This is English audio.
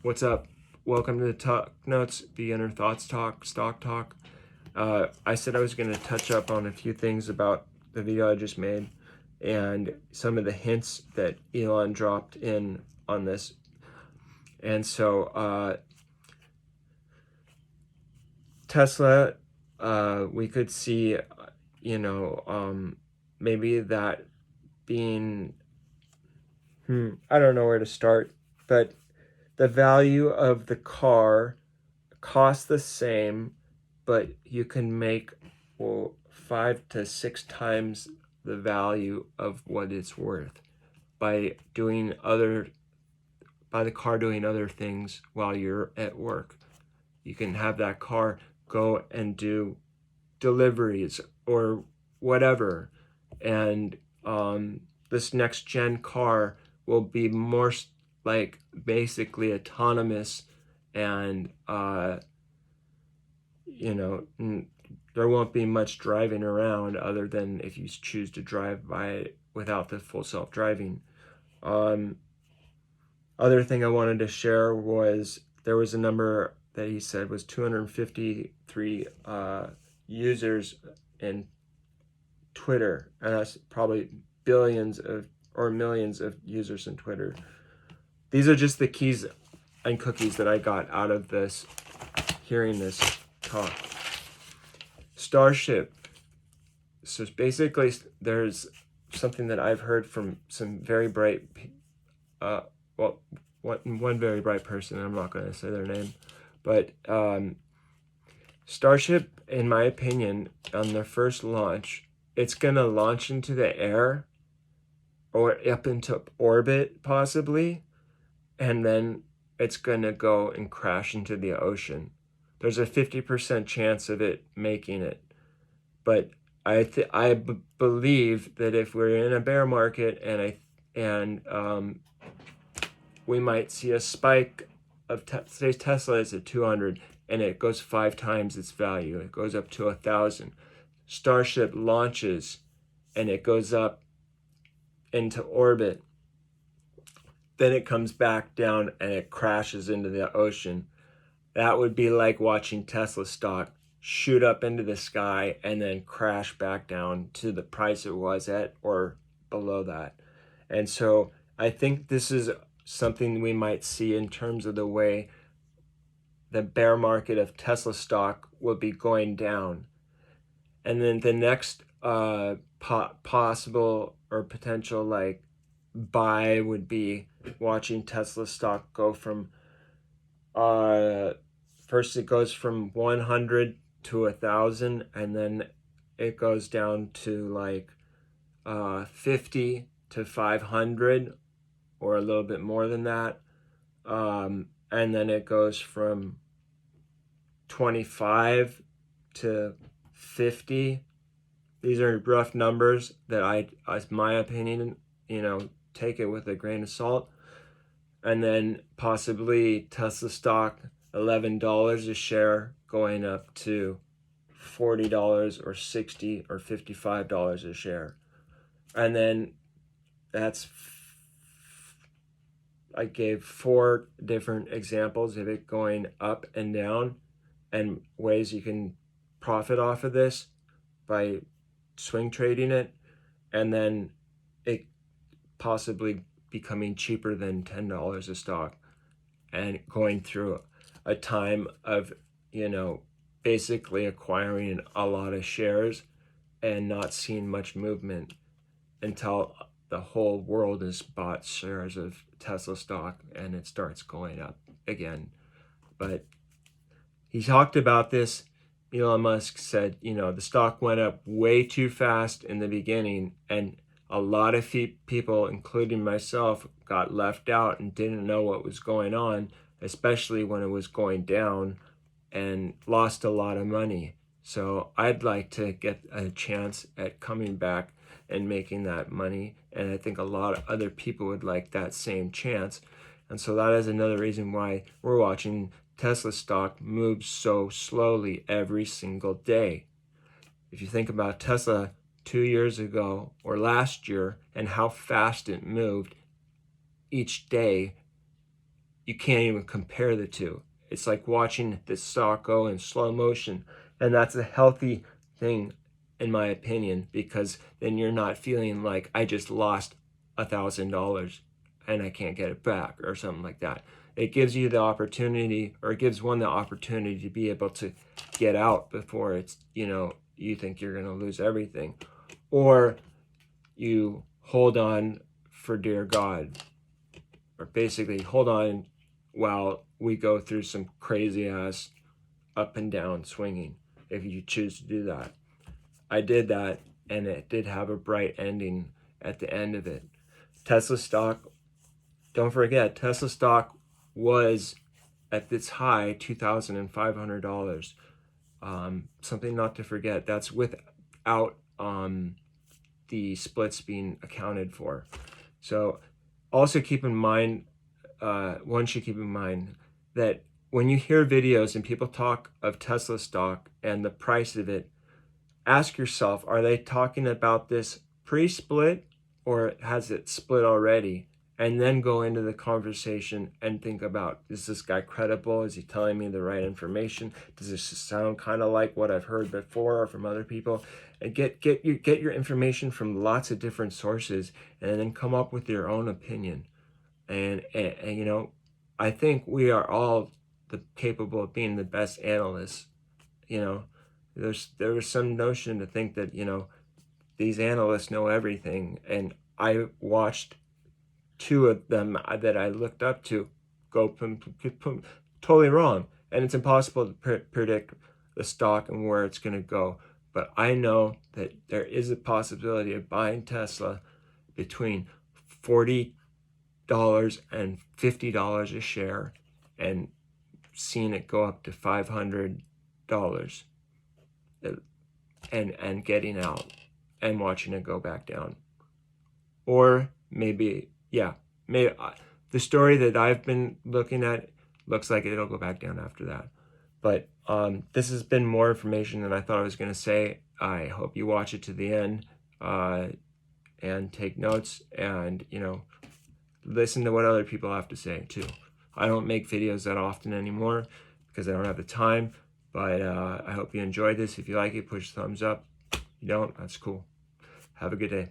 What's up? Welcome to the Talk Notes, Beginner Thoughts Talk, Stock Talk. I said I was going to touch up on a few things about the video I just made and some of the hints that Elon dropped in on this. And so Tesla, we could see, maybe that being, I don't know where to start, but the value of the car costs the same, but you can make 5 to 6 times the value of what it's worth by the car doing other things while you're at work. You can have that car go and do deliveries or whatever, and this next gen car will be more like basically autonomous, and there won't be much driving around other than if you choose to drive by it without the full self-driving. Other thing I wanted to share was there was a number that he said was 253 users in Twitter, and that's probably billions of or millions of users in Twitter. These are just the keys and cookies that I got out of this, hearing this talk. Starship. So basically, there's something that I've heard from some very bright, one very bright person. I'm not going to say their name, but Starship, in my opinion, on their first launch, it's going to launch into the air or up into orbit possibly, and then it's going to go and crash into the ocean. There's a 50% chance of it making it. But I believe that if we're in a bear market and we might see a spike of, say Tesla is at 200 and it goes 5 times its value. It goes up to 1,000. Starship launches and it goes up into orbit. Then it comes back down and it crashes into the ocean. That would be like watching Tesla stock shoot up into the sky and then crash back down to the price it was at or below that. And so I think this is something we might see in terms of the way the bear market of Tesla stock will be going down. And then the next possible or potential like buy would be watching Tesla stock go from first it goes from 100 to 1,000, and then it goes down to like 50 to 500 or a little bit more than that, and then it goes from 25 to 50. These are rough numbers that as my opinion, take it with a grain of salt. And then possibly Tesla stock, $11 a share, going up to $40 or $60 or $55 a share. And then I gave 4 different examples of it going up and down and ways you can profit off of this by swing trading it, and then it possibly becoming cheaper than $10 a stock and going through a time of, basically acquiring a lot of shares and not seeing much movement until the whole world has bought shares of Tesla stock and it starts going up again. But he talked about this. Elon Musk said, the stock went up way too fast in the beginning, and a lot of people, including myself, got left out and didn't know what was going on, especially when it was going down, and lost a lot of money. So I'd like to get a chance at coming back and making that money, and I think a lot of other people would like that same chance. And so that is another reason why we're watching Tesla stock move so slowly every single day. If you think about Tesla 2 years ago or last year and how fast it moved each day, you can't even compare the two. It's like watching the stock go in slow motion, and that's a healthy thing in my opinion, because then you're not feeling like I just lost $1,000 and I can't get it back or something like that. It gives you the opportunity, or it gives one the opportunity to be able to get out before it's, you think you're going to lose everything, or you hold on for dear God, or basically hold on while we go through some crazy ass up and down swinging, if you choose to do that. I did that, and it did have a bright ending at the end of it. Tesla stock, don't forget, Tesla stock was at its high $2,500. Something not to forget. That's without the splits being accounted for. So also keep in mind, one should keep in mind that when you hear videos and people talk of Tesla stock and the price of it, ask yourself, are they talking about this pre-split, or has it split already? And then go into the conversation and think about, is this guy credible? Is he telling me the right information? Does this sound kind of like what I've heard before or from other people? And get your information from lots of different sources, and then come up with your own opinion. And I think we are all capable of being the best analysts. There was some notion to think that these analysts know everything, and I watched two of them that I looked up to go totally wrong, and it's impossible to predict the stock and where it's going to go. But I know that there is a possibility of buying Tesla between $40 and $50 a share, and seeing it go up to $500, and getting out and watching it go back down. Or maybe the story that I've been looking at looks like it'll go back down after that. But this has been more information than I thought I was going to say. I hope you watch it to the end, and take notes, and listen to what other people have to say too. I don't make videos that often anymore because I don't have the time, but I hope you enjoyed this. If you like it, push thumbs up. If you don't, that's cool. Have a good day.